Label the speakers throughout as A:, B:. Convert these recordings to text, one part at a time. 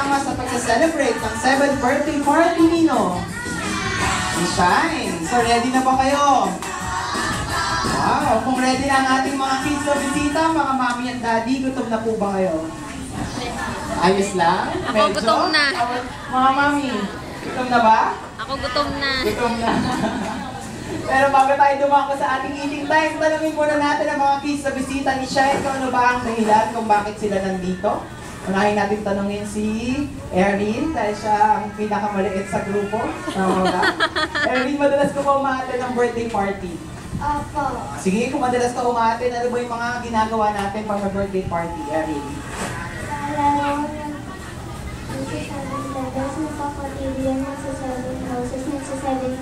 A: sama sa pag-celebrate ng 7th birthday party nino. Shine! So ready na ba kayo? Wow! Kung ready na ang ating mga kids na bisita, mga mami at daddy, gutom na po ba kayo? Ayos lang?
B: Ako gutom na.
A: Mga mami, gutom na ba?
B: Ako gutom na.
A: Gutom na. Pero bago tayo dumako sa ating eating time, tanungin muna natin ang mga kids na bisita ni Shine kung ano ba ang dahilan kung bakit sila nandito. Unahin natin tanungin si Erin dahil siya ang pinakamaliit sa grupo. Tama ba? Erin, madalas ko ba umaattend ng birthday party?
C: Opo.
A: Sige, kung madalas ka umaattend, ano ba yung mga ginagawa natin pag birthday party, Erin?
C: Lalo ng nagsasabi levels, napapatibyan, nagsasabing houses, nagsasabing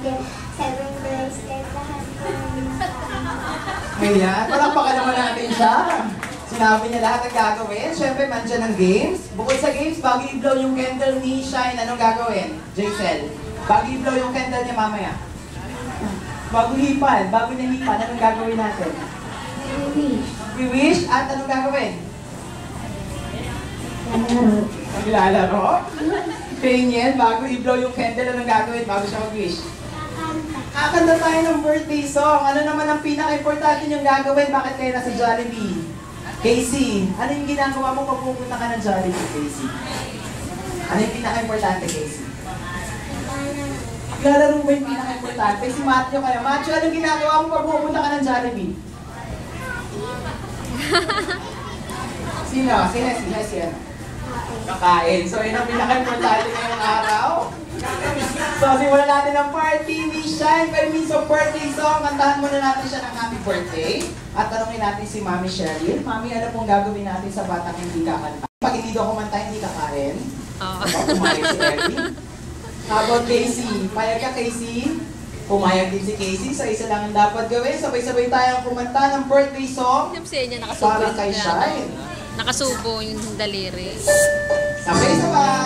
C: seven breaks, kahit lahat po ng
A: Ayan, palakpakan naman natin siya. Sinabi niya lahat ang gagawin. Siyempre, mandyan ang games. Bukod sa games, bago i-blow yung candle ni Shine, anong gagawin? Jaisel, bago i-blow yung candle niya mamaya. Bago hipan, bago niya hipan, anong gagawin natin? We wish at anong gagawin? Maglalaro. Daniel, bago i-blow yung candle, anong gagawin bago siya mag-wish? Kakanta tayo ng birthday song. Ano naman ang pinaka-importante niyong gagawin? Bakit kayo nasa Jollibee? Casey, ano yung ginagawa mo pag pupunta ka ng Jollibee, Casey? Ano yung pinaka-importante, Casey? Maglalaro ba yung pinaka-importante? Si Matthew kayo. Matthew, ano yung ginagawa mo pag pupunta ka ng Jollibee? Sino? Sino? Kakain. So, yun ang pinaka-importante ngayong araw. So, simulan natin ang party ni Shine by means of birthday song. Kantahan muna natin siya ng happy birthday. At tanongin natin si Mami Cheryl. Mami, ano pong gagawin natin sa batang hindi kakanta? Pag hindi daw kumanta, hindi kakain.
B: Oo.
A: Pumayag si Ellie. How about Casey? Payag ka, Casey? Pumayag din si Casey. So, isa lang ang dapat gawin. Sabay-sabay tayong kumanta ng birthday song
B: Niya nakasubo
A: para kay Shine.
B: Nakasubo yung daliri.
A: Sabay-sabay!